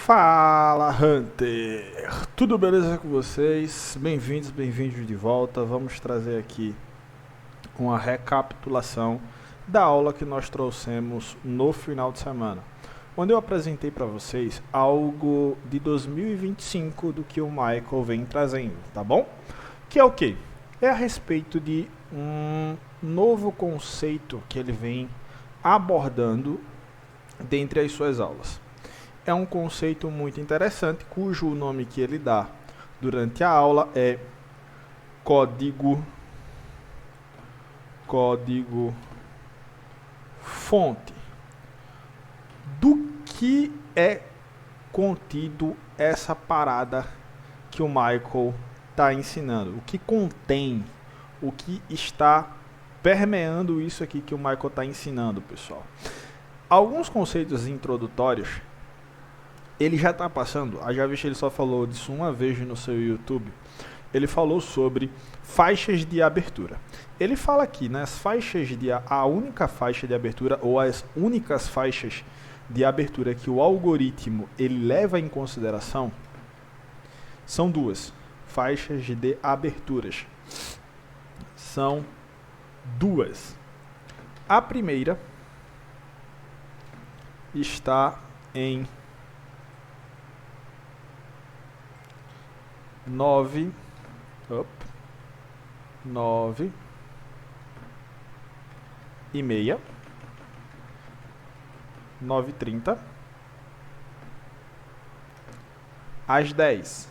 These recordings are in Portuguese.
Fala, Hunter! Tudo beleza com vocês? Bem-vindos de volta. Vamos trazer aqui uma recapitulação da aula que nós trouxemos no final de semana, onde eu apresentei para vocês algo de 2025 do que o Michael vem trazendo, tá bom? Que é o quê? É a respeito de um novo conceito que ele vem abordando dentre as suas aulas. É um conceito muito interessante, cujo nome que ele dá durante a aula é código fonte. Do que é contido essa parada que o Michael está ensinando? O que contém? O que está permeando isso aqui que o Michael está ensinando, pessoal? Alguns conceitos introdutórios ele já está passando, a Javish ele só falou disso uma vez no seu YouTube. Ele falou sobre faixas de abertura. Ele fala aqui, né, a única faixa de abertura ou as únicas faixas de abertura que o algoritmo ele leva em consideração são duas faixas de aberturas. São duas. A primeira está em 9 e meia, 9h30, às 10.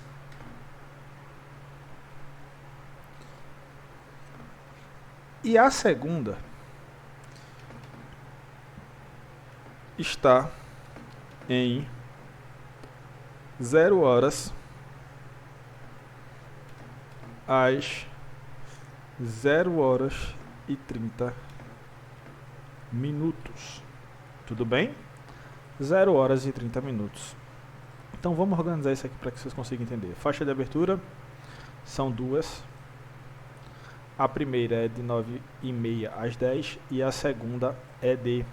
E a segunda está em 0 horas às 0 horas e 30 minutos. Tudo bem? 0 horas e 30 minutos. Então vamos organizar isso aqui para que vocês consigam entender. Faixa de abertura são duas. A primeira é de 9h30 às 10 e a segunda é de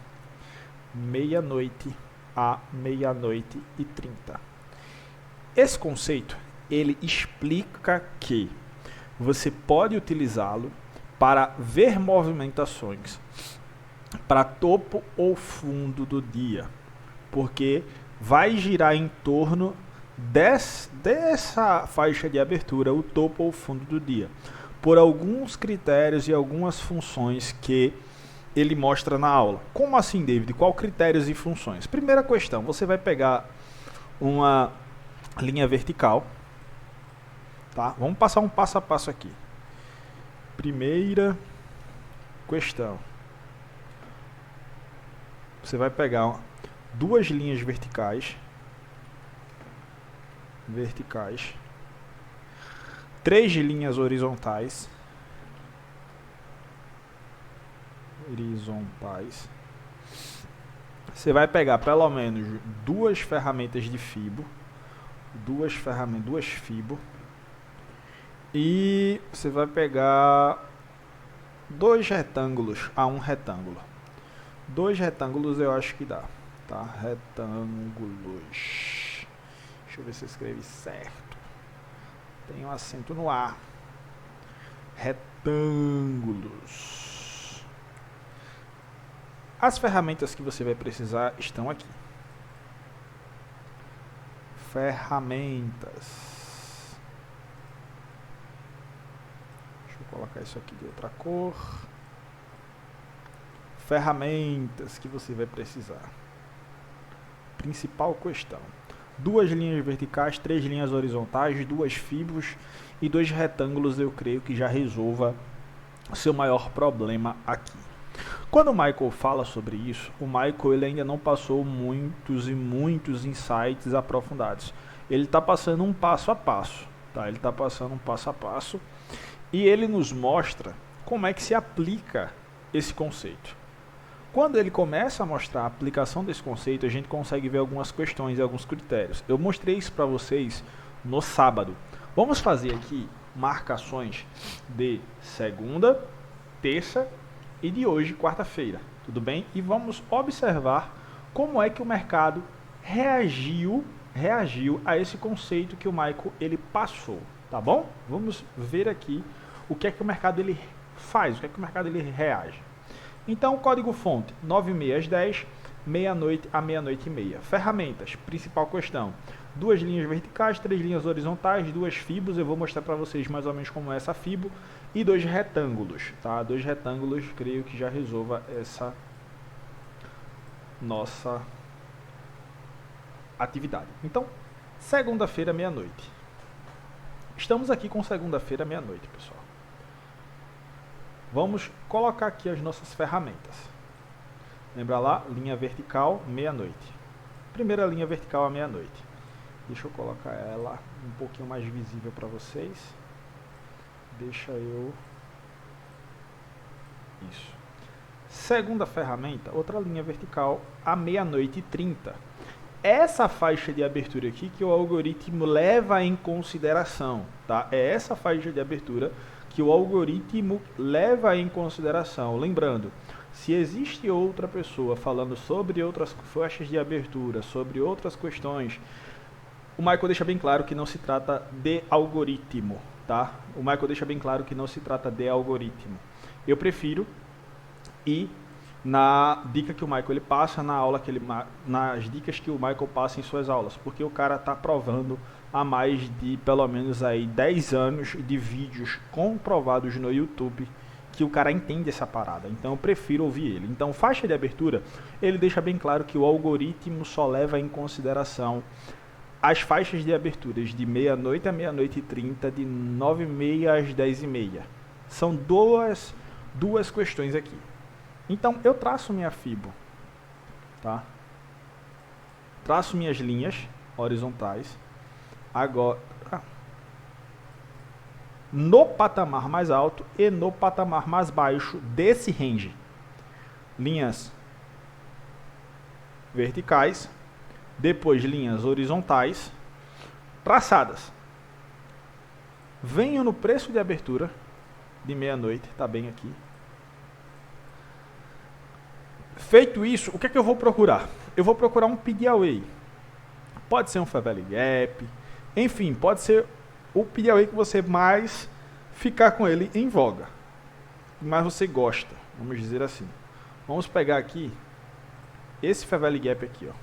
meia-noite a meia-noite e 30. Esse conceito, ele explica que você pode utilizá-lo para ver movimentações para topo ou fundo do dia, porque vai girar em torno dessa faixa de abertura, o topo ou fundo do dia, por alguns critérios e algumas funções que ele mostra na aula. Como assim, David? Qual critérios e funções? Primeira questão, você vai pegar uma linha vertical. Tá? Vamos passar um passo a passo aqui. Primeira questão. Você vai pegar duas linhas verticais. Três linhas horizontais. Você vai pegar pelo menos duas ferramentas de fibo. Duas fibo. E você vai pegar dois retângulos a um retângulo. Dois retângulos eu acho que dá, tá? Retângulos. Deixa eu ver se eu escrevi certo. Tem um acento no A. Retângulos. As ferramentas que você vai precisar estão aqui. Ferramentas. Colocar isso aqui de outra cor. Ferramentas que você vai precisar. Principal questão. Duas linhas verticais, três linhas horizontais, duas fibras e dois retângulos, eu creio que já resolva o seu maior problema aqui. Quando o Michael fala sobre isso, o Michael ele ainda não passou muitos insights aprofundados. Ele está passando um passo a passo. Tá? Ele está passando um passo a passo. E ele nos mostra como é que se aplica esse conceito. Quando ele começa a mostrar a aplicação desse conceito, a gente consegue ver algumas questões e alguns critérios. Eu mostrei isso para vocês no sábado. Vamos fazer aqui marcações de segunda, terça e de hoje, quarta-feira. Tudo bem? E vamos observar como é que o mercado reagiu reagiu a esse conceito que o Michael ele passou, tá bom? Vamos ver aqui o que é que o mercado ele faz, o que é que o mercado ele reage. Então, o código-fonte 9h30 às 10, meia-noite a meia-noite e meia. Ferramentas, principal questão. 2 linhas verticais, 3 linhas horizontais, 2 fibos, eu vou mostrar para vocês mais ou menos como é essa fibo, e 2 retângulos, tá? 2 retângulos, creio que já resolva essa nossa atividade. Então, segunda-feira, meia-noite. Estamos aqui com segunda-feira, meia-noite, pessoal. Vamos colocar aqui as nossas ferramentas. Lembra lá? Linha vertical, meia-noite. Primeira linha vertical à meia-noite. Deixa eu colocar ela um pouquinho mais visível para vocês. Deixa eu... Isso. Segunda ferramenta, outra linha vertical à meia-noite e 30. Essa faixa de abertura aqui que o algoritmo leva em consideração, tá? É essa faixa de abertura que o algoritmo leva em consideração. Lembrando, se existe outra pessoa falando sobre outras faixas de abertura, sobre outras questões, o Michael deixa bem claro que não se trata de algoritmo, tá? O Michael deixa bem claro que não se trata de algoritmo. Eu prefiro ir na dica que o Michael ele passa na aula, nas dicas que o Michael passa em suas aulas, porque o cara está provando há mais de pelo menos aí 10 anos de vídeos comprovados no YouTube que o cara entende essa parada, então eu prefiro ouvir ele. Então, faixa de abertura, ele deixa bem claro que o algoritmo só leva em consideração as faixas de aberturas de meia-noite a meia-noite e 30, de 9h30 às 10h30. São duas questões aqui. Então, eu traço minha fibo, tá? Traço minhas linhas horizontais. Agora, no patamar mais alto e no patamar mais baixo desse range. Linhas verticais, depois linhas horizontais, traçadas. Venho no preço de abertura de meia-noite, tá bem aqui. Feito isso, o que é que eu vou procurar? Eu vou procurar um PD Away. Pode ser um Favela Gap, enfim, pode ser o PD Away que você mais ficar com ele em voga, mas você gosta, vamos dizer assim. Vamos pegar aqui esse Favela Gap aqui, ó.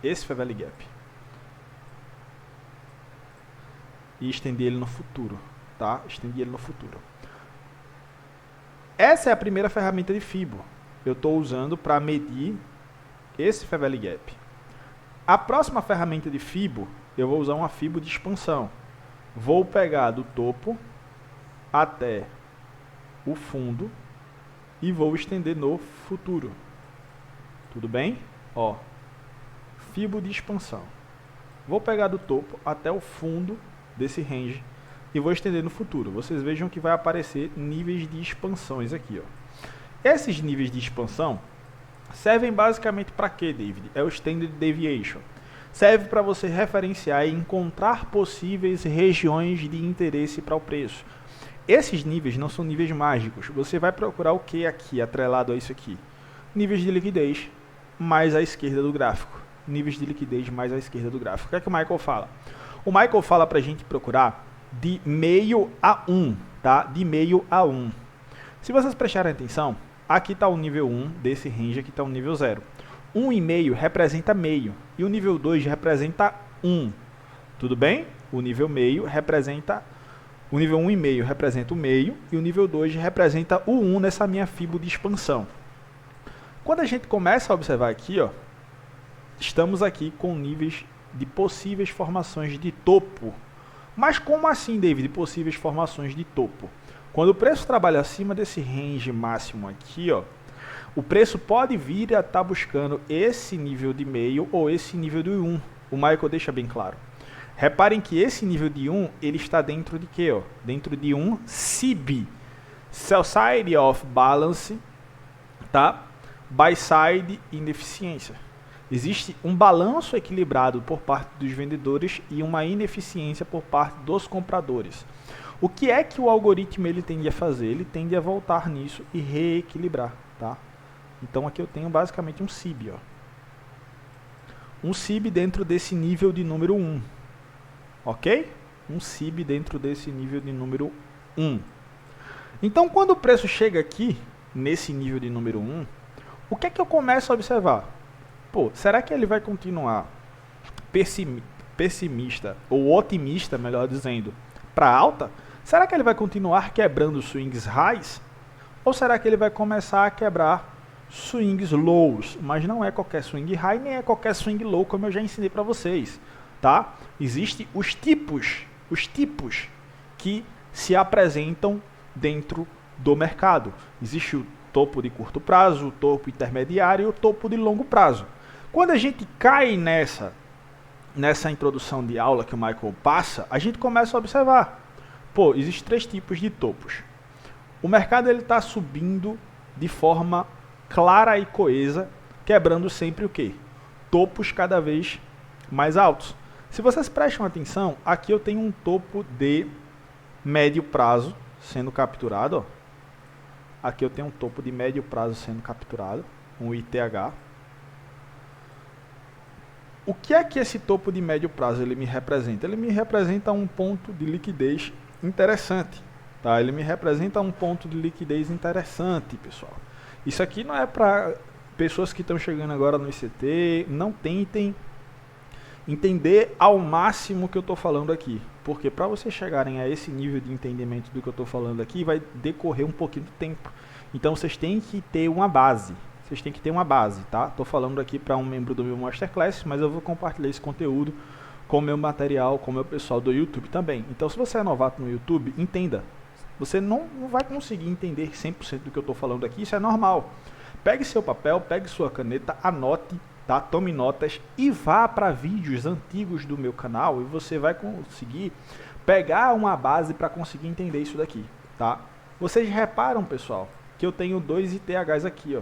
Esse Favela Gap. E estender ele no futuro, tá? Estender ele no futuro. Essa é a primeira ferramenta de Fibo. Eu estou usando para medir esse Favela Gap. A próxima ferramenta de Fibo, eu vou usar uma Fibo de expansão. Vou pegar do topo até o fundo e vou estender no futuro. Tudo bem? Ó, Fibo de expansão. Vou pegar do topo até o fundo desse range e vou estender no futuro. Vocês vejam que vai aparecer níveis de expansões aqui, ó. Esses níveis de expansão servem basicamente para quê, David? É o Standard Deviation. Serve para você referenciar e encontrar possíveis regiões de interesse para o preço. Esses níveis não são níveis mágicos. Você vai procurar o que aqui, atrelado a isso aqui? Níveis de liquidez mais à esquerda do gráfico. Níveis de liquidez mais à esquerda do gráfico. O que é que o Michael fala? O Michael fala para a gente procurar de meio a 1, tá? De meio a 1. Se vocês prestarem atenção, aqui está o nível 1 desse range, aqui está o nível 0. 1,5 representa meio e o nível 2 representa 1. Tudo bem? O nível meio representa... O nível 1,5 representa o meio e o nível 2 representa o 1 nessa minha fibo de expansão. Quando a gente começa a observar aqui, ó, estamos aqui com níveis de possíveis formações de topo. Mas como assim, David, possíveis formações de topo? Quando o preço trabalha acima desse range máximo aqui, ó, o preço pode vir a estar buscando esse nível de meio ou esse nível de 1. O Michael deixa bem claro. Reparem que esse nível de 1, ele está dentro de quê? Ó? Dentro de um SIB. Sell Side of Balance, tá? Buy Side Ineficiência. Existe um balanço equilibrado por parte dos vendedores e uma ineficiência por parte dos compradores. O que é que o algoritmo ele tende a fazer? Ele tende a voltar nisso e reequilibrar, tá? Então aqui eu tenho basicamente um SIB, ó. um SIB dentro desse nível de número 1. Ok? Um SIB dentro desse nível de número 1. Então, quando o preço chega aqui, nesse nível de número 1, o que é que eu começo a observar? Pô, será que ele vai continuar pessimista, ou otimista, melhor dizendo, para alta? Será que ele vai continuar quebrando swings highs? Ou será que ele vai começar a quebrar swings lows? Mas não é qualquer swing high, nem é qualquer swing low, como eu já ensinei para vocês, tá? Existem os tipos que se apresentam dentro do mercado. Existe o topo de curto prazo, o topo intermediário e o topo de longo prazo. Quando a gente cai nessa introdução de aula que o Michael passa, a gente começa a observar. Pô, existem 3 tipos de topos. O mercado está subindo de forma clara e coesa, quebrando sempre o quê? Topos cada vez mais altos. Se vocês prestam atenção, aqui eu tenho um topo de médio prazo sendo capturado. Ó. Aqui eu tenho um topo de médio prazo sendo capturado, um ITH. O que é que esse topo de médio prazo ele me representa? Ele me representa um ponto de liquidez interessante. Tá? Ele me representa um ponto de liquidez interessante, pessoal. Isso aqui não é para pessoas que estão chegando agora no ICT, não tentem entender ao máximo o que eu estou falando aqui. Porque para vocês chegarem a esse nível de entendimento do que eu estou falando aqui, vai decorrer um pouquinho de tempo. Então vocês têm que ter uma base. Vocês têm que ter uma base, tá? Estou falando aqui para um membro do meu Masterclass, mas eu vou compartilhar esse conteúdo com o meu material, com o meu pessoal do YouTube também. Então, se você é novato no YouTube, entenda. Você não vai conseguir entender 100% do que eu estou falando aqui, isso é normal. Pegue seu papel, pegue sua caneta, anote, tá? Tome notas e vá para vídeos antigos do meu canal e você vai conseguir pegar uma base para conseguir entender isso daqui, tá? Vocês reparam, pessoal, que eu tenho 2 ITHs aqui, ó.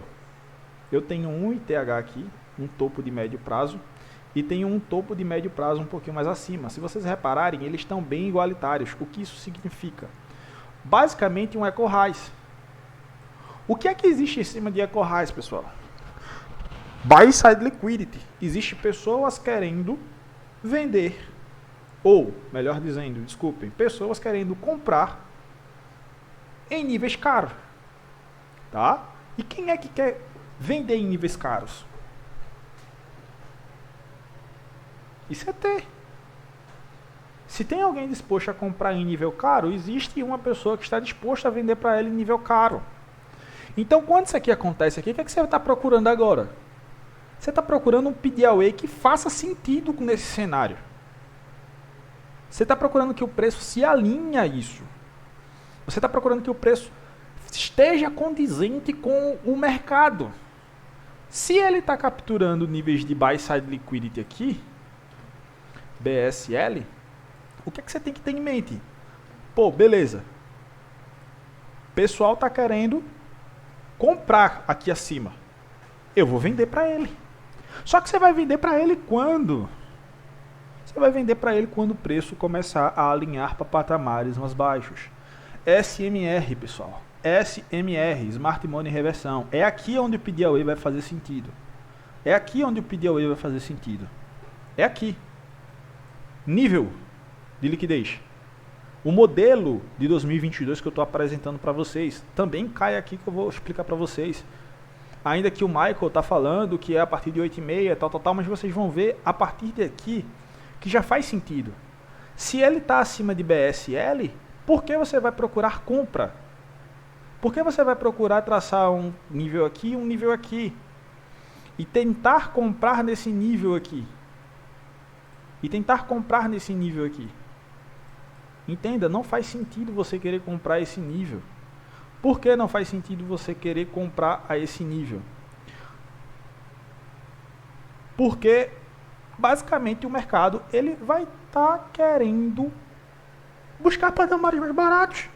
Eu tenho um ITH aqui, um topo de médio prazo, e tenho um topo de médio prazo um pouquinho mais acima. Se vocês repararem, eles estão bem igualitários. O que isso significa? Basicamente um Echo Highs. O que é que existe em cima de Echo Highs, pessoal? Buy Side Liquidity. Existem pessoas querendo vender, ou, melhor dizendo, desculpem, pessoas querendo comprar em níveis caros. Tá? E quem é que quer vender em níveis caros? Isso é ter. Se tem alguém disposto a comprar em nível caro, existe uma pessoa que está disposta a vender para ele em nível caro. Então, quando isso aqui acontece aqui, o que é que você está procurando agora? Você está procurando um PDAway que faça sentido nesse cenário. Você está procurando que o preço se alinhe a isso. Você está procurando que o preço esteja condizente com o mercado. Se ele está capturando níveis de Buy Side Liquidity aqui, BSL, o que é que você tem que ter em mente? Pô, beleza. O pessoal está querendo comprar aqui acima. Eu vou vender para ele. Só que você vai vender para ele quando? Você vai vender para ele quando o preço começar a alinhar para patamares mais baixos. SMR, pessoal. SMR, Smart Money Reversão. É aqui onde o PDAway vai fazer sentido. É aqui onde o PDAway vai fazer sentido. É aqui. Nível de liquidez. O modelo de 2022 que eu estou apresentando para vocês também cai aqui que eu vou explicar para vocês. Ainda que o Michael está falando que é a partir de 8,5, tal, mas vocês vão ver a partir daqui que já faz sentido. Se ele está acima de BSL, por que você vai procurar compra? Por que você vai procurar traçar um nível aqui e um nível aqui? E tentar comprar nesse nível aqui? E tentar comprar nesse nível aqui? Entenda, não faz sentido você querer comprar esse nível. Por que não faz sentido você querer comprar a esse nível? Porque basicamente o mercado ele vai estar querendo buscar patamares mais baratos.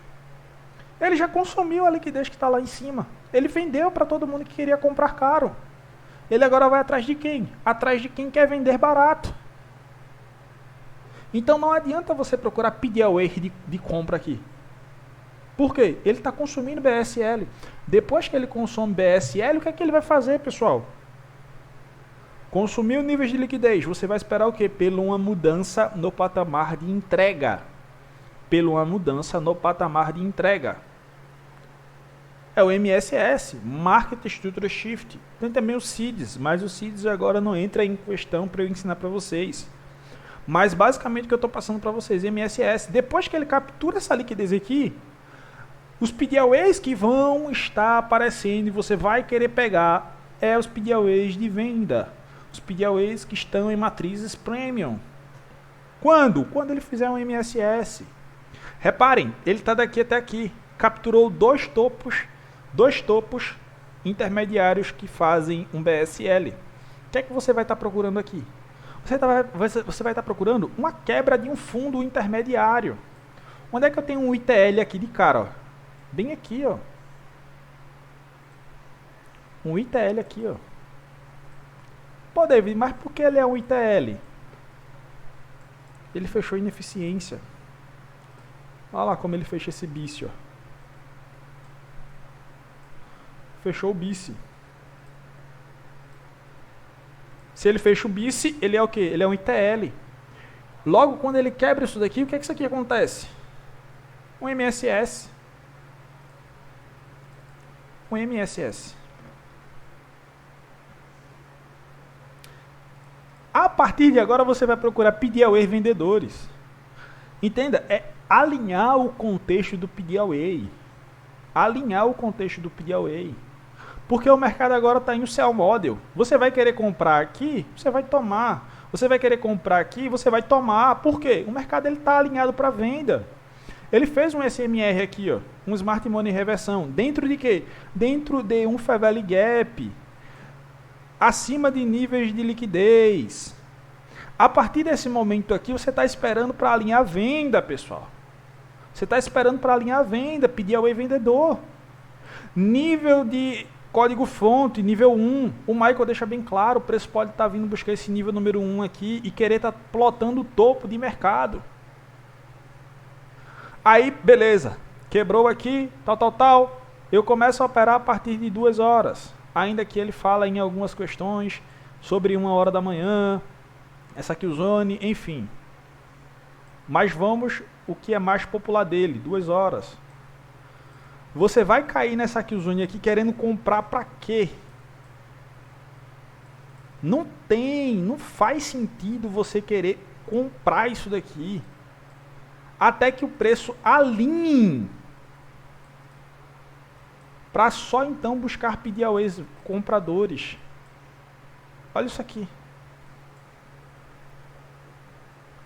Ele já consumiu a liquidez que está lá em cima. Ele vendeu para todo mundo que queria comprar caro. Ele agora vai atrás de quem? Atrás de quem quer vender barato. Então não adianta você procurar PDAway de compra aqui. Por quê? Ele está consumindo BSL. Depois que ele consome BSL, o que é que ele vai fazer, pessoal? Consumiu níveis de liquidez. Você vai esperar o quê? Pela uma mudança no patamar de entrega. Pela uma mudança no patamar de entrega. É o MSS, Market Structure Shift. Tem também o CIDS, mas o CIDS agora não entra em questão para eu ensinar para vocês. Mas basicamente o que eu estou passando para vocês, MSS. Depois que ele captura essa liquidez aqui, os PDAWAys que vão estar aparecendo e você vai querer pegar é os PDAWAys de venda. Os PDAWAys que estão em matrizes Premium. Quando? Quando ele fizer um MSS. Reparem, ele está daqui até aqui. Capturou dois topos intermediários que fazem um BSL. O que é que você vai estar procurando aqui? Você vai estar procurando uma quebra de um fundo intermediário. Onde é que eu tenho um ITL aqui de cara? Ó? Bem aqui, ó. Um ITL aqui, ó. Pô, David, mas por que ele é um ITL? Ele fechou ineficiência. Olha lá como ele fecha esse BICE, ó. Fechou o BICE. Se ele fecha o BICE, ele é o quê? Ele é um ITL. Logo, quando ele quebra isso daqui, o que é que isso aqui acontece? Um MSS. Um MSS. A partir de agora, você vai procurar PDAWAY vendedores. Entenda, é alinhar o contexto do PDAWAY. Alinhar o contexto do PDAWAY. Porque o mercado agora está em um sell model. Você vai querer comprar aqui, você vai tomar. Você vai querer comprar aqui, você vai tomar. Por quê? O mercado está alinhado para venda. Ele fez um SMR aqui, ó, um Smart Money Reversão. Dentro de quê? Dentro de um Fair Value Gap. Acima de níveis de liquidez. A partir desse momento aqui, você está esperando para alinhar a venda, pessoal. Você está esperando para alinhar a venda, pedir ao vendedor. Nível de código-fonte, nível 1. O Michael deixa bem claro, o preço pode estar vindo buscar esse nível número 1 aqui e querer estar plotando o topo de mercado. Aí, beleza. Quebrou aqui, tal. Eu começo a operar a partir de 2 horas. Ainda que ele fala em algumas questões sobre 1 hora da manhã, essa Killzone, enfim. Mas vamos o que é mais popular dele, 2 horas. Você vai cair nessa Killzone aqui querendo comprar para quê? Não faz sentido você querer comprar isso daqui. Até que o preço alinhe. Para só então buscar PDAWAYs compradores. Olha isso aqui.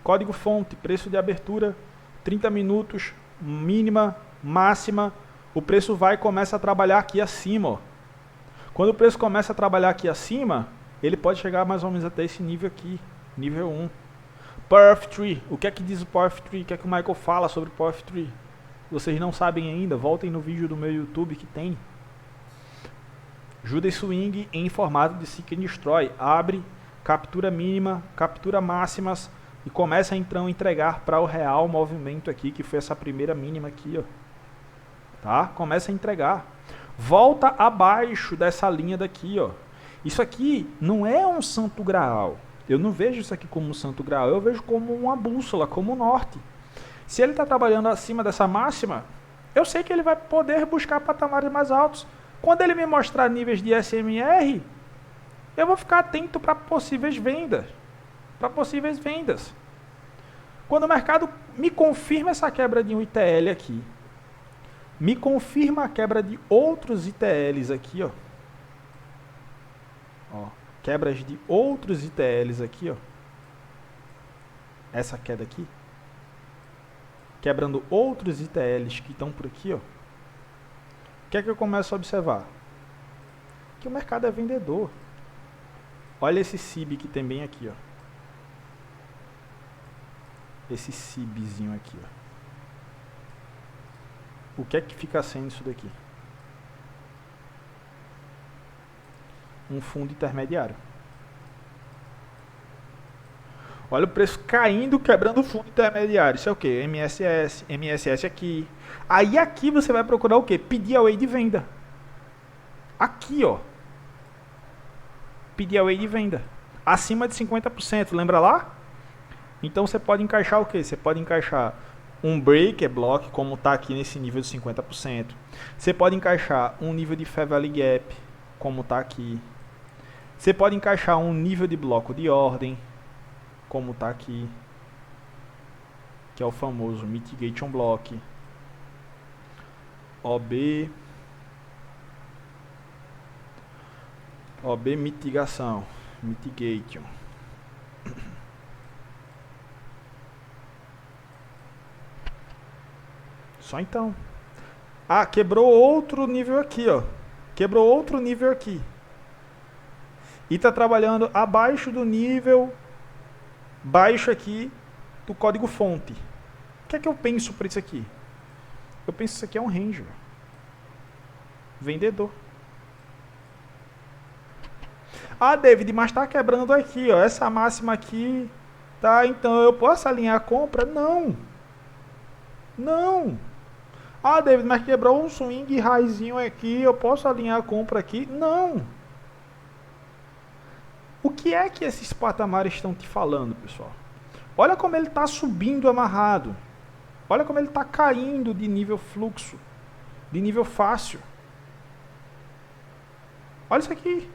Código fonte, preço de abertura, 30 minutos, mínima, máxima. O preço vai e começa a trabalhar aqui acima. Ó. Quando o preço começa a trabalhar aqui acima, ele pode chegar mais ou menos até esse nível aqui, nível 1. Power of Tree. O que é que diz o Power of Tree? O que é que o Michael fala sobre o Power of Tree? Vocês não sabem ainda? Voltem no vídeo do meu YouTube que tem. Judas Swing em formato de Seek and Destroy. Abre, captura mínima, captura máximas e começa então a entregar para o real movimento aqui, que foi essa primeira mínima aqui, ó. Tá? Começa a entregar. Volta abaixo dessa linha daqui, ó. Isso aqui não é um santo graal. Eu não vejo isso aqui como um santo graal, eu vejo como uma bússola, como um norte. Se ele está trabalhando acima dessa máxima, eu sei que ele vai poder buscar patamares mais altos. Quando ele me mostrar níveis de SMR, eu vou ficar atento para possíveis vendas. Quando o mercado me confirma essa quebra de um ITL aqui, me confirma a quebra de outros ITLs aqui, ó. Quebras de outros ITLs aqui, ó. Essa queda aqui. Quebrando outros ITLs que estão por aqui, ó. O que é que eu começo a observar? Que o mercado é vendedor. Olha esse CIB que tem bem aqui, ó. Esse CIBzinho aqui, ó. O que é que fica sendo isso daqui? Um fundo intermediário. Olha o preço caindo, quebrando o fundo intermediário. Isso é o que? MSS aqui. Aí aqui você vai procurar o que? PDAWAY de venda. Aqui, ó. PDAWAY de venda. acima de 50%, lembra lá? Então você pode encaixar o que? Você pode encaixar um breaker block, como está aqui nesse nível de 50%. Você pode encaixar um nível de Fair Value Gap, como está aqui. Você pode encaixar um nível de bloco de ordem, como está aqui, que é o famoso Mitigation Block. OB mitigação, mitigation. Só então. Ah, quebrou outro nível aqui, ó. Quebrou outro nível aqui. E está trabalhando abaixo do nível baixo aqui do código fonte. O que é que eu penso para isso aqui? Eu penso que isso aqui é um range. Vendedor. Ah, David, mas está quebrando aqui, ó. Essa máxima aqui, tá? Então eu posso alinhar a compra? Não. Não. Ah, David, mas quebrou um swing highzinho aqui, eu posso alinhar a compra aqui? Não. O que é que esses patamares estão te falando, pessoal? Olha como ele está subindo amarrado. Olha como ele está caindo de nível fluxo, de nível fácil. Olha isso aqui.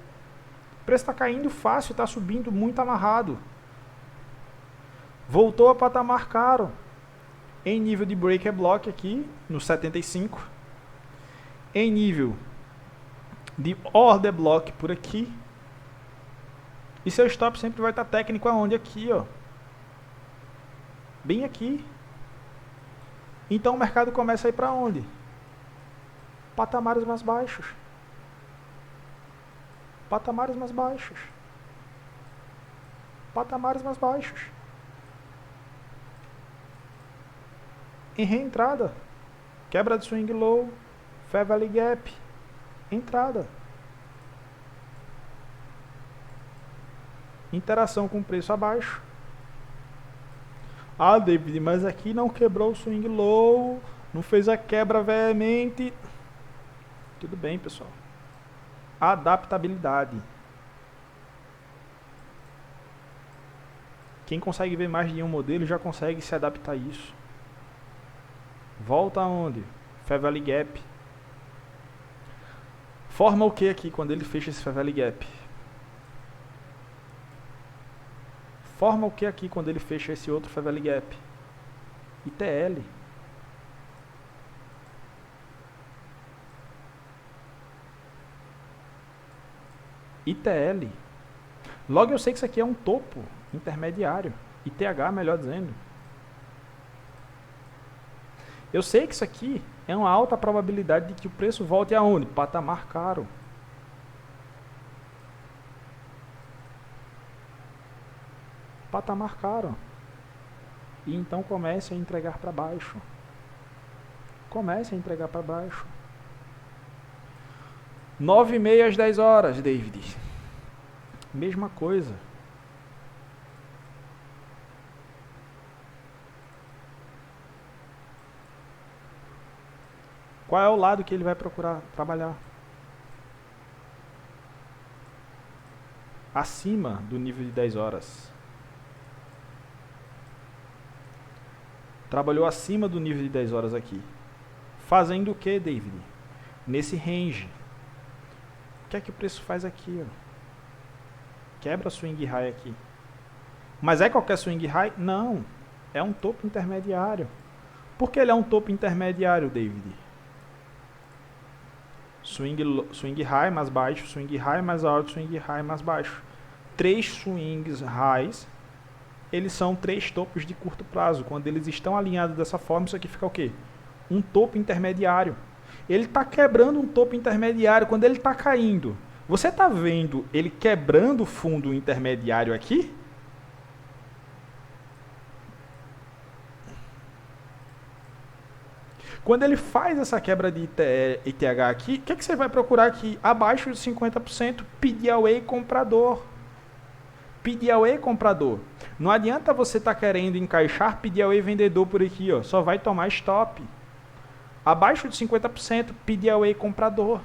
O preço está caindo fácil, está subindo muito amarrado. Voltou a patamar caro. Em nível de breaker block aqui, no 75. Em nível de order block por aqui. E seu stop sempre vai estar técnico aonde? Aqui, ó. Bem aqui. Então o mercado começa a ir para onde? Patamares mais baixos. Patamares mais baixos. Patamares mais baixos. Em reentrada. Quebra de swing low. Fair Value Gap. Entrada. Interação com preço abaixo. Ah, David, mas aqui não quebrou o swing low, não fez a quebra veemente. Tudo bem, pessoal. Adaptabilidade. Quem consegue ver mais de um modelo já consegue se adaptar a isso. Volta aonde? Fair Value Gap. Forma o que aqui quando ele fecha esse Fair Value Gap? Forma o que aqui quando ele fecha esse outro Fair Value Gap? ITL. ITL. Logo eu sei que isso aqui é um topo intermediário. ITH, melhor dizendo. Eu sei que isso aqui é uma alta probabilidade de que o preço volte aonde? Patamar caro. Patamar caro. E então comece a entregar para baixo. Comece a entregar para baixo. 9h30 às 10 horas, David. Mesma coisa. Qual é o lado que ele vai procurar trabalhar? Acima do nível de 10 horas. Trabalhou acima do nível de 10 horas aqui. Fazendo o que, David? Nesse range. O que é que o preço faz aqui? Ó? Quebra swing high aqui. Mas é qualquer swing high? Não. É um topo intermediário. Por que ele é um topo intermediário, David? Swing high mais baixo, swing high mais alto, swing high mais baixo. 3 swings highs, eles são 3 topos de curto prazo. Quando eles estão alinhados dessa forma, isso aqui fica o quê? Um topo intermediário. Ele está quebrando um topo intermediário quando ele está caindo. Você está vendo ele quebrando o fundo intermediário aqui? Quando ele faz essa quebra de ITH aqui, o que, é que você vai procurar aqui? Abaixo de 50%, pedir away comprador. Pedir away comprador. Não adianta você estar querendo encaixar pedir away vendedor por aqui, ó. Só vai tomar stop. Abaixo de 50%, pedir away comprador.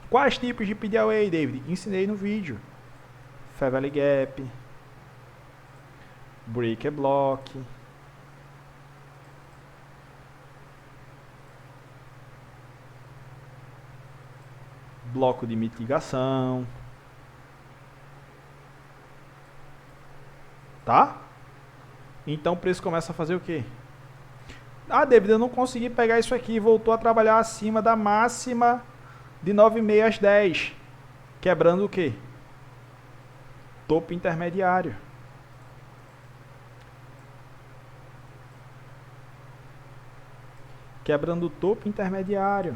Quais tipos de pedir away, David? Ensinei no vídeo. Fair Value Gap, Breaker Block, bloco de mitigação, tá? Então o preço começa a fazer o quê? Ah, David, eu não consegui pegar isso aqui, voltou a trabalhar acima da máxima de 9,5 às 10, quebrando o quê? Topo intermediário. Quebrando o topo intermediário.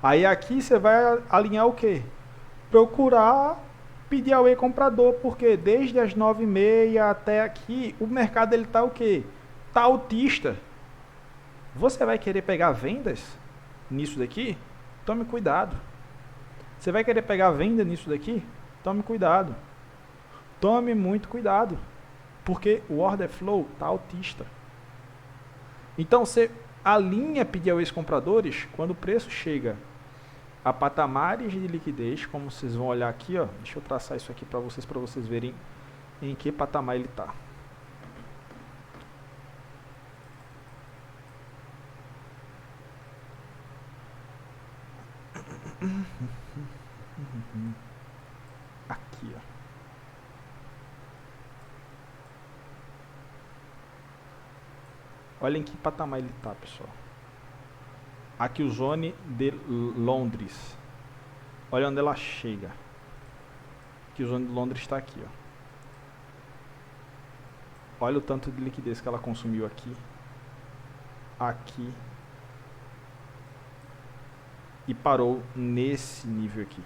Aí aqui você vai alinhar o quê? Procurar pedir ao comprador, porque desde as 9,5 até aqui, o mercado ele tá o quê? Tá altista. Você vai querer pegar vendas nisso daqui? Tome cuidado. Você vai querer pegar venda nisso daqui? Tome cuidado. Tome muito cuidado. Porque o order flow tá altista. Então você alinha pedir aos compradores quando o preço chega a patamares de liquidez, como vocês vão olhar aqui, ó. Deixa eu traçar isso aqui para vocês verem em que patamar ele está. Aqui, ó. Olha em que patamar ele está, pessoal. Aqui o Zone de Londres. Olha onde ela chega. Aqui o Zone de Londres está aqui, ó. Olha o tanto de liquidez que ela consumiu aqui. Aqui. E parou nesse nível aqui.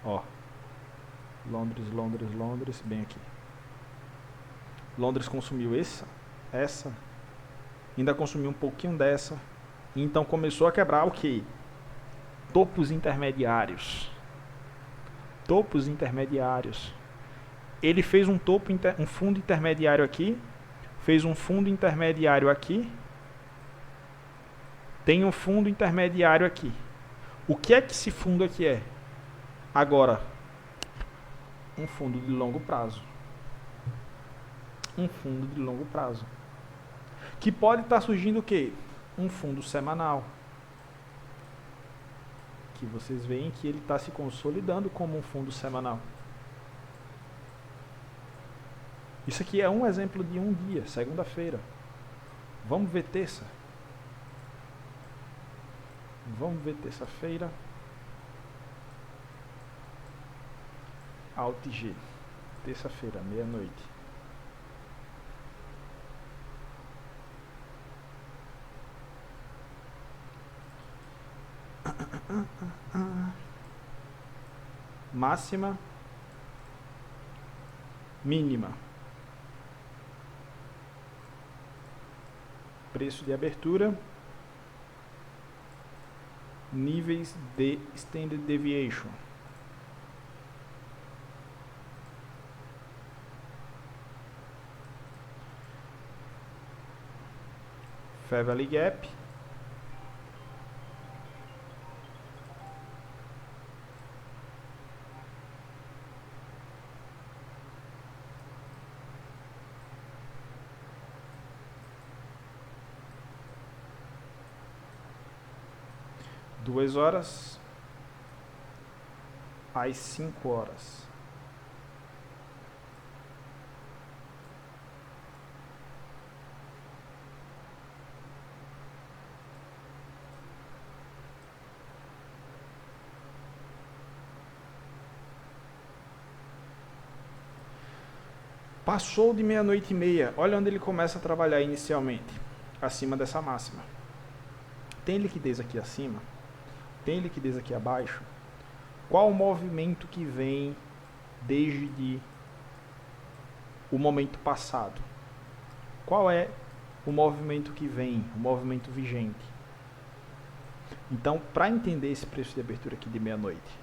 Ó. Londres, Londres, Londres, bem aqui. Londres consumiu essa, ainda consumiu um pouquinho dessa, e então começou a quebrar o que? Topos intermediários. Topos intermediários. Ele fez um fundo intermediário aqui, fez um fundo intermediário aqui, tem um fundo intermediário aqui. O que é que esse fundo aqui é? Agora, um fundo de longo prazo. Um fundo de longo prazo. Que pode estar surgindo o quê? Um fundo semanal. Que vocês veem que ele está se consolidando como um fundo semanal. Isso aqui é um exemplo de um dia, segunda-feira. Vamos ver terça. Vamos ver terça-feira. Alt G. Terça-feira, meia-noite. Máxima, mínima, preço de abertura, níveis de Standard Deviation, Fair Value Gap, duas horas às 5 horas. Passou de meia-noite e meia. Olha onde ele começa a trabalhar inicialmente. Acima dessa máxima. Tem liquidez aqui acima? Tem liquidez aqui abaixo? Qual o movimento que vem desde o momento passado? Qual é o movimento que vem? O movimento vigente? Então, para entender esse preço de abertura aqui de meia-noite,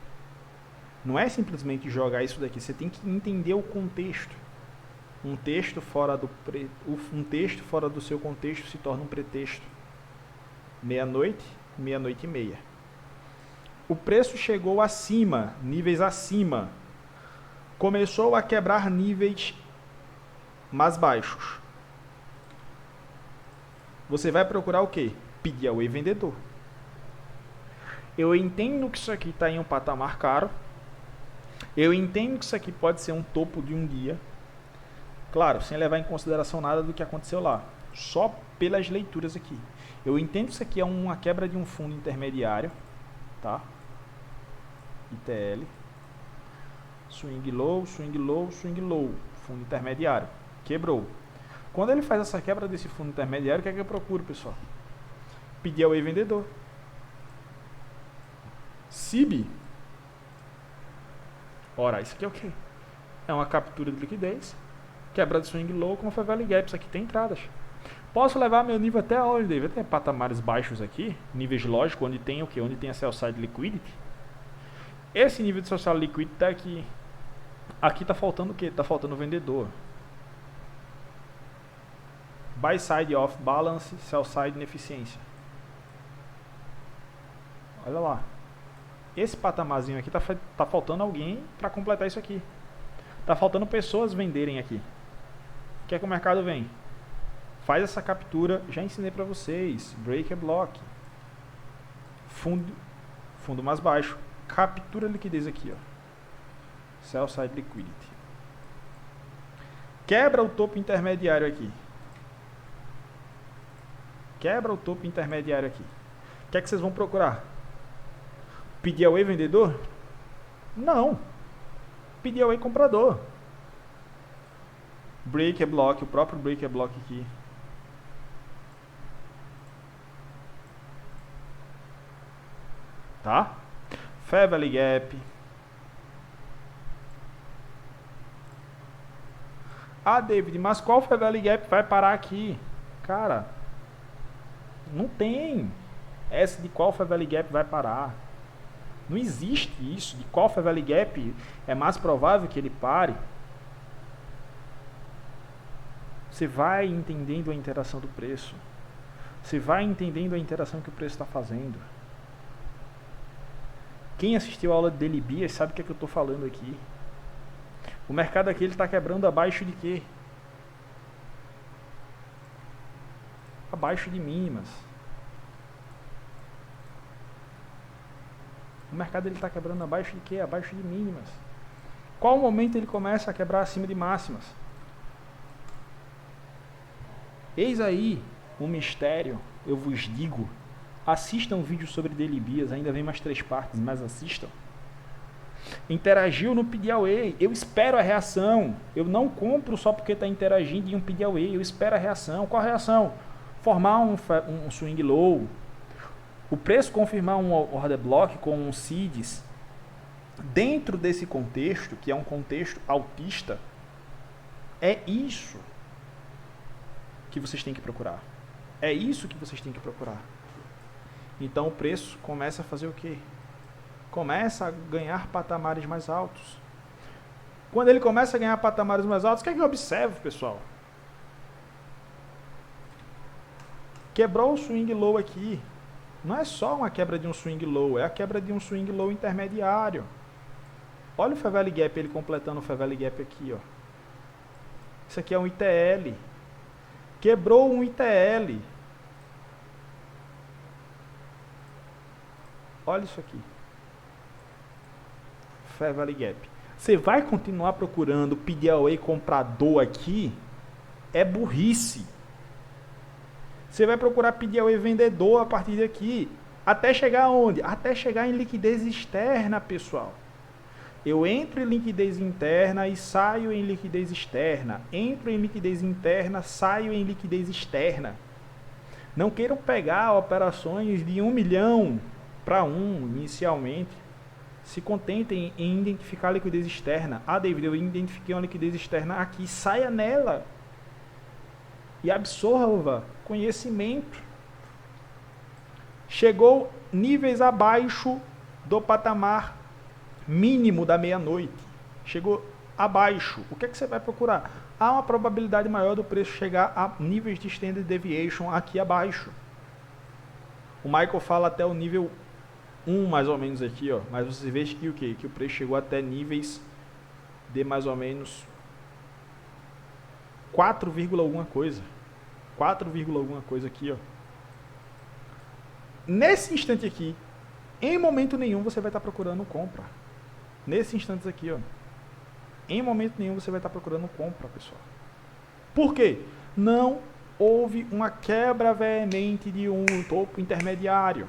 não é simplesmente jogar isso daqui. Você tem que entender o contexto. um texto um texto fora do seu contexto se torna um pretexto. Meia-noite, meia-noite e meia. O preço chegou acima, níveis acima. Começou a quebrar níveis mais baixos. Você vai procurar o quê? Pedir ao vendedor. Eu entendo que isso aqui está em um patamar caro. Eu entendo que isso aqui pode ser um topo de um dia. Claro, sem levar em consideração nada do que aconteceu lá. Só pelas leituras aqui. Eu entendo que isso aqui é uma quebra de um fundo intermediário. Tá? ITL. Swing low, swing low, swing low. Fundo intermediário. Quebrou. Quando ele faz essa quebra desse fundo intermediário, o que é que eu procuro, pessoal? Pedir ao vendedor. SIB. Ora, isso aqui é o quê? É uma captura de liquidez. Quebra de swing low com fair value gap. Isso aqui tem entradas. Posso levar meu nível até onde, David? Tem patamares baixos aqui. Níveis lógicos, onde tem o quê? Onde tem a sell side liquidity. Esse nível de sell side liquidity está aqui. Aqui está faltando o quê? Está faltando o vendedor. Buy side off balance, sell side ineficiência. Olha lá. Esse patamarzinho aqui tá faltando alguém para completar isso aqui. Tá faltando pessoas venderem aqui. O que é que o mercado vem? Faz essa captura, já ensinei para vocês. Break a block. Fundo mais baixo. Captura a liquidez aqui, ó. Sell side liquidity. Quebra o topo intermediário aqui. Quebra o topo intermediário aqui. O que é que vocês vão procurar? Pedir away vendedor? Não. Pedir away comprador. Break a block, o próprio break a block aqui. Tá? Fair value gap. Ah, David, mas qual fair value gap vai parar aqui? Cara, não tem essa de qual fair value gap vai parar. Não existe isso. De qual fair value gap é mais provável que ele pare. Você vai entendendo a interação do preço. Você vai entendendo a interação que o preço está fazendo. Quem assistiu a aula de Daily Bias sabe o que é que eu estou falando aqui. O mercado aqui está quebrando abaixo de quê? Abaixo de mínimas. O mercado está quebrando abaixo de quê? Abaixo de mínimas. Qual momento ele começa a quebrar acima de máximas? Eis aí o mistério, eu vos digo. Assistam um vídeo sobre Daily Bias, ainda vem mais 3 partes, mas assistam. Interagiu no pedir away, eu espero a reação. Eu não compro só porque está interagindo em um pedir away, eu espero a reação. Qual a reação? Formar um swing low. O preço confirmar um order block com um seeds. Dentro desse contexto, que é um contexto altista, é isso que vocês têm que procurar. É isso que vocês têm que procurar. Então o preço começa a fazer o quê? Começa a ganhar patamares mais altos. Quando ele começa a ganhar patamares mais altos, o que é que eu observo, pessoal? Quebrou o swing low aqui. Não é só uma quebra de um swing low, é a quebra de um swing low intermediário. Olha o fair value gap, ele completando o fair value gap aqui, ó. Isso aqui é um ITL. Quebrou um ITL. Olha isso aqui. Fair value gap. Você vai continuar procurando pedir away comprador aqui? É burrice. Você vai procurar pedir away vendedor a partir daqui. Até chegar aonde? Até chegar em liquidez externa, pessoal. Eu entro em liquidez interna e saio em liquidez externa. Entro em liquidez interna, saio em liquidez externa. Não queiram pegar operações de 1 milhão para 1 inicialmente. Se contentem em identificar a liquidez externa. Ah, David, eu identifiquei uma liquidez externa aqui. Saia nela. E absorva conhecimento. Chegou níveis abaixo do patamar mínimo da meia-noite. Chegou abaixo. O que é que você vai procurar? Há uma probabilidade maior do preço chegar a níveis de Standard Deviation aqui abaixo. O Michael fala até o nível 1 mais ou menos aqui, ó. Mas você vê que o quê? Que o preço chegou até níveis de mais ou menos 4, alguma coisa. 4, alguma coisa aqui, ó. Nesse instante aqui, em momento nenhum você vai estar procurando compra. Nesse instante aqui, ó. Em momento nenhum você vai estar procurando compra, pessoal. Por quê? Não houve uma quebra veemente de um topo intermediário.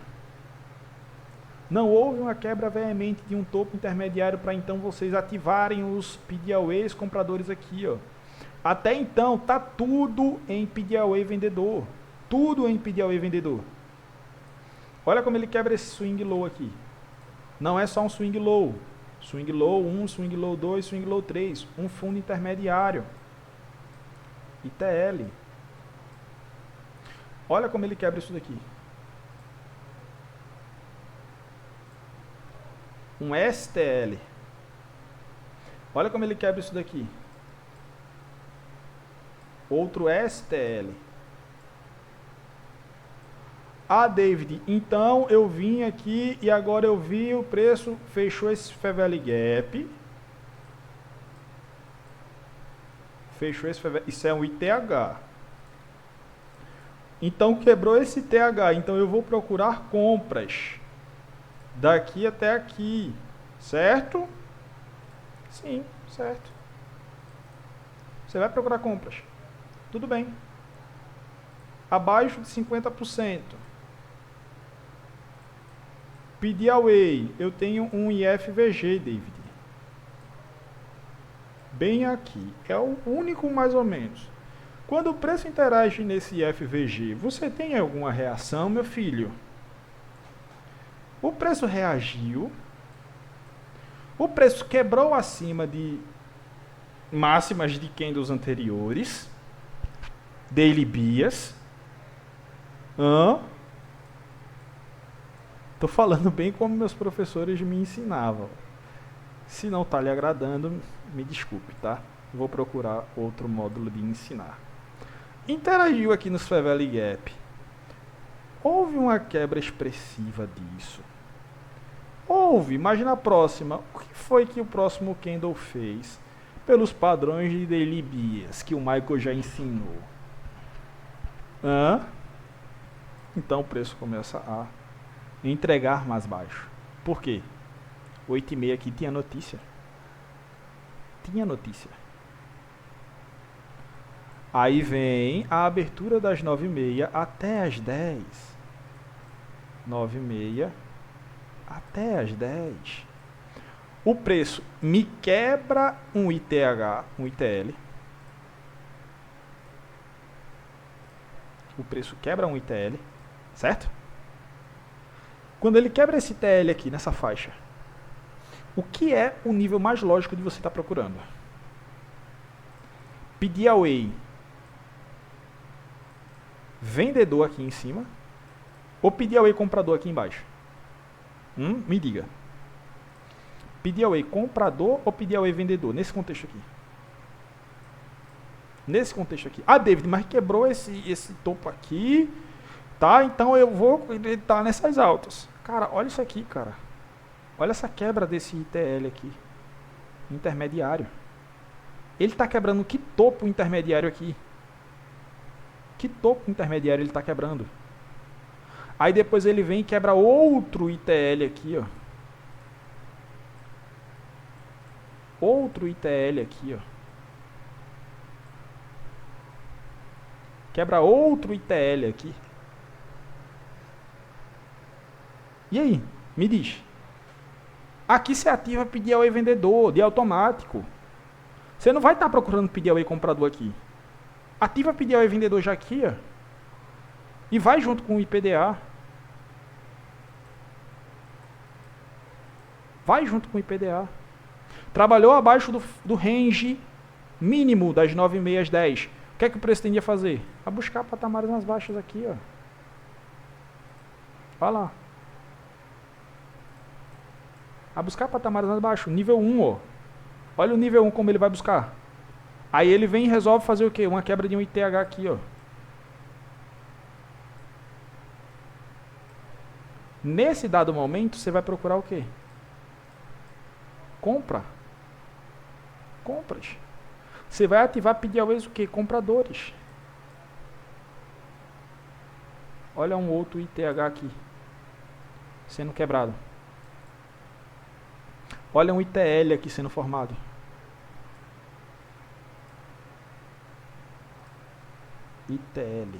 Não houve uma quebra veemente de um topo intermediário para então vocês ativarem os PDAWAs compradores aqui, ó. Até então tá tudo em PDAWA vendedor. Tudo em PDAWA vendedor. Olha como ele quebra esse swing low aqui. Não é só um swing low. Swing low 1, swing low 2, swing low 3. Um fundo intermediário. ITL. Olha como ele quebra isso daqui. Um STL. Olha como ele quebra isso daqui. Outro STL. Ah, David, então eu vim aqui e agora eu vi o preço, fechou esse Fair Value Gap. Fechou esse Fair Value, isso é um ITH. Então quebrou esse TH, então eu vou procurar compras. Daqui até aqui, certo? Sim, certo. Você vai procurar compras. Tudo bem. Abaixo de 50%. PDAWA, eu tenho um IFVG, David. Bem aqui. É o único mais ou menos. Quando o preço interage nesse IFVG, você tem alguma reação, meu filho? O preço reagiu. O preço quebrou acima de máximas de candles anteriores. Daily Bias. Tô falando bem como meus professores me ensinavam. Se não está lhe agradando, me desculpe, tá? Vou procurar outro módulo de ensinar. Interagiu aqui nos Fair Value Gap. Houve uma quebra expressiva disso. Houve, mas na próxima, o que foi que o próximo candle fez? Pelos padrões de Daily Bias que o Michael já ensinou. Então o preço começa a entregar mais baixo. Por quê? 8h30 aqui tinha notícia. Tinha notícia. Aí vem a abertura das 9h30 até as 10. 9h30 até as 10. O preço me quebra um ITH, um ITL. O preço quebra um ITL, certo? Quando ele quebra esse ITL aqui nessa faixa, o que é o nível mais lógico de você estar procurando? PDAWA vendedor aqui em cima ou PDAWA comprador aqui embaixo? Me diga. PDAWA comprador ou PDAWA vendedor? Nesse contexto aqui. Nesse contexto aqui. Ah, David, mas quebrou esse topo aqui, tá? Então eu vou estar nessas altas. Cara, olha isso aqui, cara. Olha essa quebra desse ITL aqui. Intermediário. Ele está quebrando que topo intermediário aqui? Que topo intermediário ele está quebrando? Aí depois ele vem e quebra outro ITL aqui, ó. Outro ITL aqui, ó. Quebra outro ITL aqui. E aí? Me diz. Aqui você ativa PDAWA vendedor, de automático. Você não vai estar procurando PDAWA comprador aqui. Ativa PDAWA vendedor já aqui, ó. E vai junto com o IPDA. Vai junto com o IPDA. Trabalhou abaixo do range mínimo das 9h30 às 10. O que é que o preço tendia a fazer? A buscar patamares mais baixos aqui, ó. Olha lá. A buscar patamares mais baixos. Nível 1, ó. Olha o nível 1 como ele vai buscar. Aí ele vem e resolve fazer o quê? Uma quebra de um ITH aqui, ó. Nesse dado momento, você vai procurar o quê? Compra. Compras. Você vai ativar pedir ao ex o quê? Compradores. Olha um outro ITH aqui. Sendo quebrado. Olha um ITL aqui sendo formado. ITL.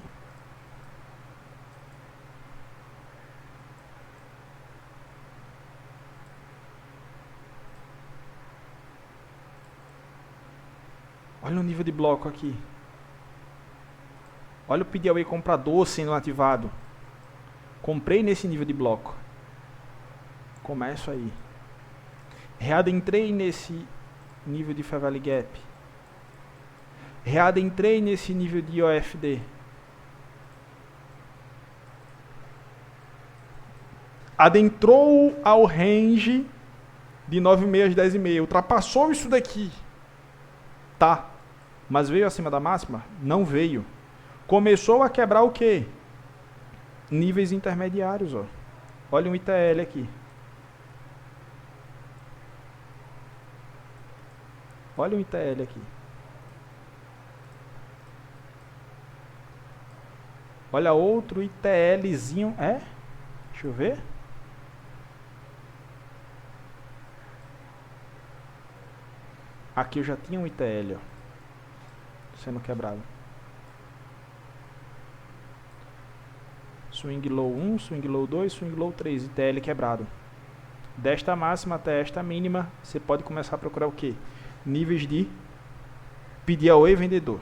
Olha o nível de bloco aqui. Olha o PDAway comprador sendo ativado. Comprei nesse nível de bloco. Começo aí. Readentrei nesse nível de Fair Value Gap. Readentrei nesse nível de OFD. Adentrou ao range de 9,5 às 10,5. Ultrapassou isso daqui. Tá. Mas veio acima da máxima? Não veio. Começou a quebrar o quê? Níveis intermediários, ó. Olha um ITL aqui. Olha um ITL aqui. Olha outro ITLzinho. É? Deixa eu ver. Aqui eu já tinha um ITL, ó. Sendo quebrado. Swing low 1, swing low 2, swing low 3, ITL quebrado. Desta máxima até esta mínima, você pode começar a procurar o quê? Níveis de PDAway vendedor.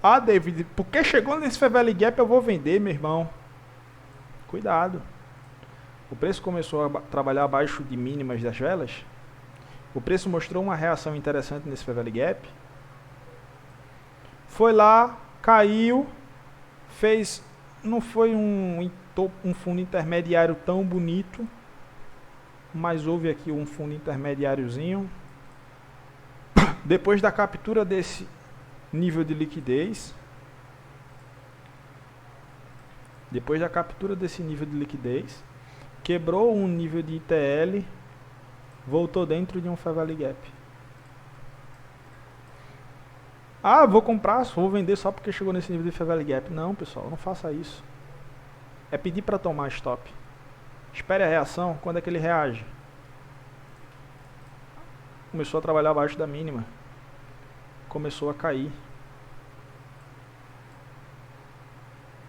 Ah, David, porque chegou nesse Fair Value Gap eu vou vender, meu irmão. Cuidado. O preço começou a trabalhar abaixo de mínimas das velas. O preço mostrou uma reação interessante nesse Fair Value Gap. Foi lá, caiu, fez, não foi um fundo intermediário tão bonito, mas houve aqui um fundo intermediáriozinho. Depois da captura desse nível de liquidez, quebrou um nível de ITL, voltou dentro de um Fair Value Gap. Ah, vou comprar, vou vender só porque chegou nesse nível de Fair Value Gap. Não, pessoal, não faça isso. É pedir para tomar stop. Espere a reação. Quando é que ele reage? Começou a trabalhar abaixo da mínima. Começou a cair.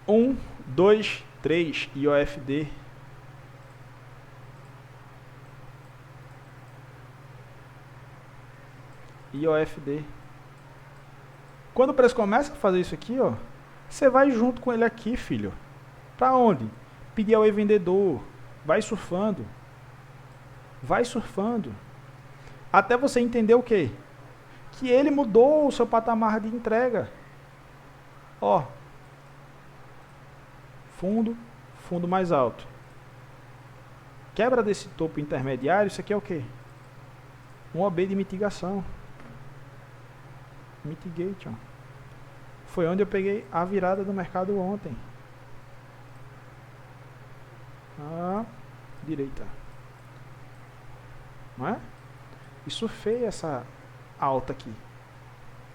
1, 2, 3 e OFD. IOFD. Quando o preço começa a fazer isso aqui, ó, você vai junto com ele aqui, filho. Pra onde? Pedir ao vendedor. Vai surfando. Vai surfando. Até você entender o quê? Que ele mudou o seu patamar de entrega. Ó. Fundo mais alto. Quebra desse topo intermediário, isso aqui é o quê? Um OB de mitigação. Mitigation. Foi onde eu peguei a virada do mercado ontem. Direita. Não é? E surfei essa alta aqui.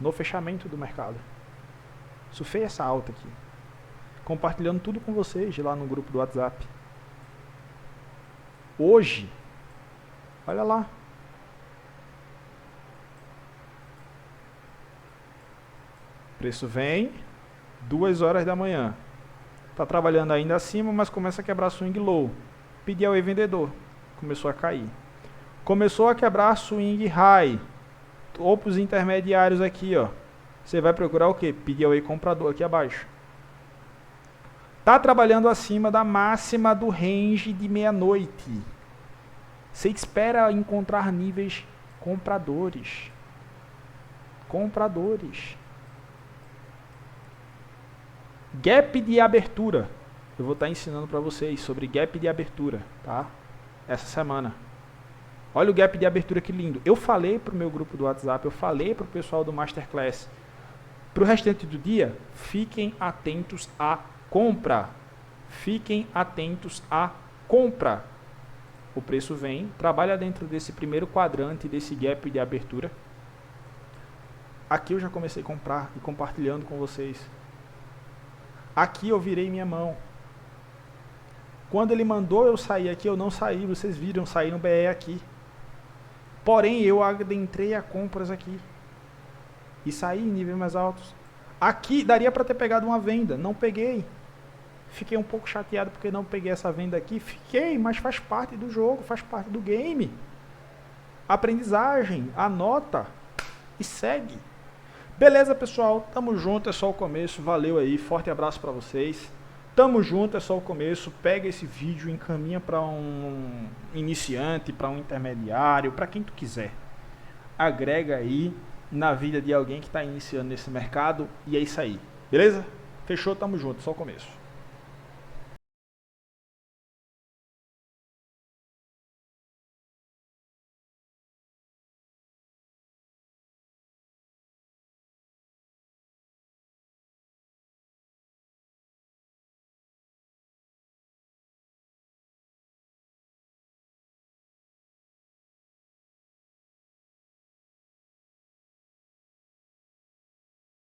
No fechamento do mercado. Surfei essa alta aqui. Compartilhando tudo com vocês lá no grupo do WhatsApp. Hoje, olha lá. Preço vem, 2 horas da manhã. Está trabalhando ainda acima, mas começa a quebrar swing low. Pedir ao vendedor. Começou a cair. Começou a quebrar swing high. Topos intermediários aqui, ó. Você vai procurar o quê? Pedir ao comprador aqui abaixo. Está trabalhando acima da máxima do range de meia-noite. Você espera encontrar níveis compradores. Compradores. Gap de abertura. Eu vou estar ensinando para vocês sobre gap de abertura, tá? Essa semana. Olha o gap de abertura que lindo. Eu falei para o meu grupo do WhatsApp, eu falei para o pessoal do Masterclass. Para o restante do dia, fiquem atentos à compra. Fiquem atentos à compra. O preço vem, trabalha dentro desse primeiro quadrante, desse gap de abertura. Aqui eu já comecei a comprar e compartilhando com vocês. Aqui eu virei minha mão. Quando ele mandou eu sair aqui, eu não saí. Vocês viram, eu saí no BE aqui. Porém, eu adentrei a compras aqui. E saí em níveis mais altos. Aqui daria para ter pegado uma venda. Não peguei. Fiquei um pouco chateado porque não peguei essa venda aqui. Fiquei, mas faz parte do jogo, faz parte do game. Aprendizagem, anota e segue. Beleza, pessoal? Tamo junto, é só o começo. Valeu aí, forte abraço para vocês. Tamo junto, é só o começo. Pega esse vídeo, encaminha para um iniciante, para um intermediário, para quem tu quiser. Agrega aí na vida de alguém que está iniciando nesse mercado e é isso aí. Beleza? Fechou, tamo junto, é só o começo.